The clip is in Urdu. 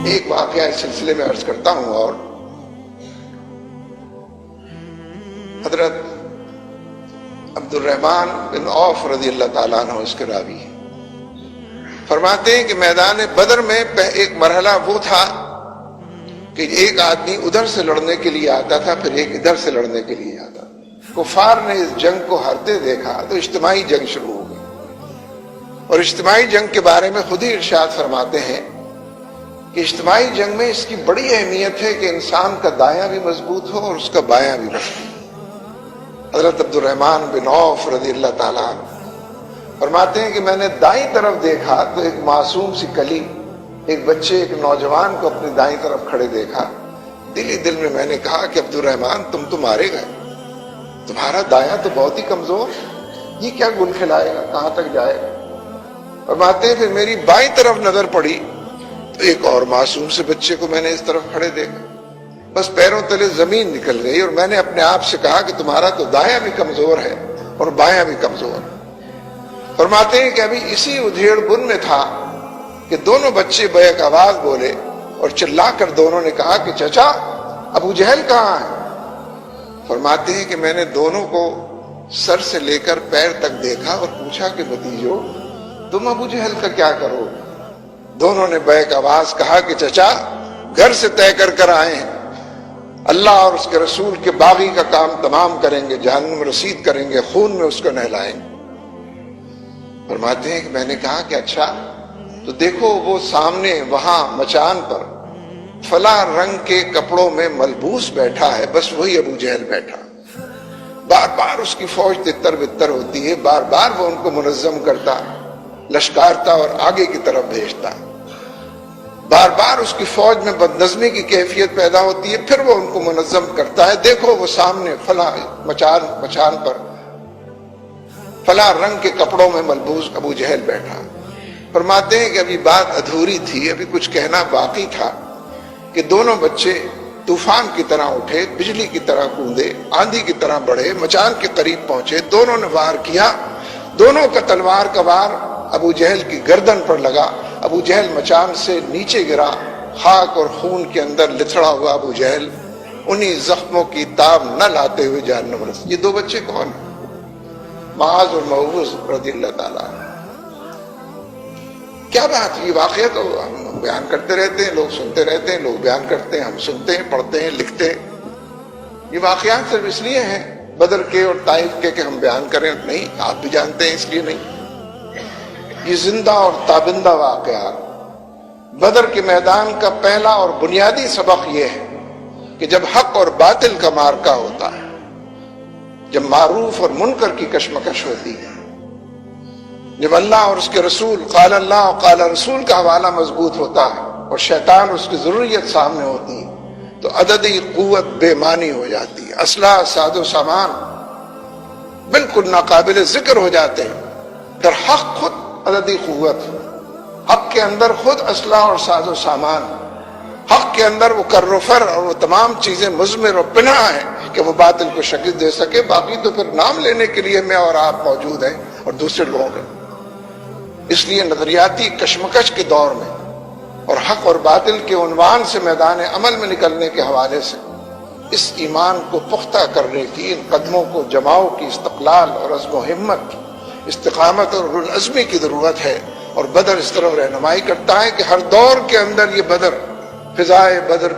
ایک واقعہ اس سلسلے میں عرض کرتا ہوں، اور حضرت عبد الرحمن بن عوف رضی اللہ تعالیٰ عنہ اس کے راوی ہیں، فرماتے ہیں کہ میدان بدر میں ایک مرحلہ وہ تھا کہ ایک آدمی ادھر سے لڑنے کے لیے آتا تھا، پھر ایک ادھر سے لڑنے کے لیے آتا تھا۔ کفار نے اس جنگ کو ہارتے دیکھا تو اجتماعی جنگ شروع ہو گئی، اور اجتماعی جنگ کے بارے میں خود ہی ارشاد فرماتے ہیں کہ اجتماعی جنگ میں اس کی بڑی اہمیت ہے کہ انسان کا دایاں بھی مضبوط ہو اور اس کا بایاں بھی مضبوط ہو۔ حضرت عبد الرحمن بن عوف رضی اللہ تعالیٰ عنہ فرماتے ہیں کہ میں نے دائیں طرف دیکھا تو ایک معصوم سی کلی، ایک بچے، ایک نوجوان کو اپنی دائیں طرف کھڑے دیکھا۔ دل ہی دل میں میں نے کہا کہ عبد الرحمن تم تو مارے گئے، تمہارا دایاں تو بہت ہی کمزور، یہ کیا گل کھلائے گا، کہاں تک جائے گا؟ فرماتے ہیں پھر میری بائیں طرف نظر پڑی تو ایک اور معصوم سے بچے کو میں نے اس طرف کھڑے دیکھا، بس پیروں تلے زمین نکل گئی، اور میں نے اپنے آپ سے کہا کہ تمہارا تو دایاں بھی کمزور ہے اور بایاں بھی کمزور ہے۔ فرماتے ہیں کہ ابھی اسی ادھیڑ بن میں تھا کہ دونوں بچے بیک آواز بولے اور چلا کر دونوں نے کہا کہ چچا ابو جہل کہاں ہے؟ فرماتے ہیں کہ میں نے دونوں کو سر سے لے کر پیر تک دیکھا اور پوچھا کہ بھتیجو تم ابو جہل کا کیا کرو؟ دونوں نے بیک آواز کہا کہ چچا گھر سے طے کر کر آئے ہیں، اللہ اور اس کے رسول کے باغی کا کام تمام کریں گے، جہنم رسید کریں گے، خون میں اس کو نہلائیں گے۔ فرماتے ہیں کہ میں نے کہا کہ اچھا تو دیکھو وہ سامنے وہاں مچان پر فلاں رنگ کے کپڑوں میں ملبوس بیٹھا ہے، بس وہی ابو جہل بیٹھا، بار بار اس کی فوج تتر بتر ہوتی ہے، بار بار وہ ان کو منظم کرتا، لشکارتا اور آگے کی طرف بھیجتا، بار بار اس کی فوج میں بدنظمی کی کیفیت پیدا ہوتی ہے، پھر وہ ان کو منظم کرتا ہے۔ دیکھو وہ سامنے فلاں مچان پر فلاں رنگ کے کپڑوں میں ملبوس ابو جہل بیٹھا۔ فرماتے ہیں کہ ابھی بات ادھوری تھی، ابھی کچھ کہنا باقی تھا کہ دونوں بچے طوفان کی طرح اٹھے، بجلی کی طرح کوندے، آندھی کی طرح بڑھے، مچان کے قریب پہنچے، دونوں نے وار کیا، دونوں کا تلوار کا وار ابو جہل کی گردن پر لگا، ابو جہل مچان سے نیچے گرا، خاک اور خون کے اندر لتھڑا ہوا ابو جہل انہی زخموں کی تاب نہ لاتے ہوئے جہنم رسید۔ یہ دو بچے کون ہیں؟ معاذ اور موعوذ رضی اللہ تعالیٰ۔ کیا بات، یہ واقعہ تو ہم بیان کرتے رہتے ہیں، لوگ سنتے رہتے ہیں، لوگ بیان کرتے ہیں، ہم سنتے ہیں، پڑھتے ہیں، لکھتے ہیں۔ یہ واقعات صرف اس لیے ہیں بدر کے اور طائف کے کہ ہم بیان کریں؟ نہیں، آپ بھی جانتے ہیں، اس لیے نہیں۔ یہ زندہ اور تابندہ واقعات۔ بدر کے میدان کا پہلا اور بنیادی سبق یہ ہے کہ جب حق اور باطل کا معرکہ ہوتا ہے، جب معروف اور منکر کی کشمکش ہوتی ہے، جب اللہ اور اس کے رسول، قال اللہ اور قال رسول کا حوالہ مضبوط ہوتا ہے اور شیطان اس کی ضروریت سامنے ہوتی ہے، تو عددی قوت بے معنی ہو جاتی ہے، اسلحہ ساز و سامان بالکل ناقابل ذکر ہو جاتے ہیں۔ در حق خود عددی قوت، حق کے اندر خود اسلحہ اور ساز و سامان، حق کے اندر وہ کر و فر اور وہ تمام چیزیں مضمر و پناہ ہیں کہ وہ باطل کو شکست دے سکے۔ باقی تو پھر نام لینے کے لیے میں اور آپ موجود ہیں اور دوسرے لوگ ہیں۔ اس لیے نظریاتی کشمکش کے دور میں اور حق اور باطل کے عنوان سے میدان عمل میں نکلنے کے حوالے سے اس ایمان کو پختہ کرنے کی، ان قدموں کو جماؤ کی، استقلال اور عزم و ہمت کی، استقامت اور العزمی کی ضرورت ہے۔ اور بدر اس طرح رہنمائی کرتا ہے کہ ہر دور کے اندر یہ بدر، فضائے بدر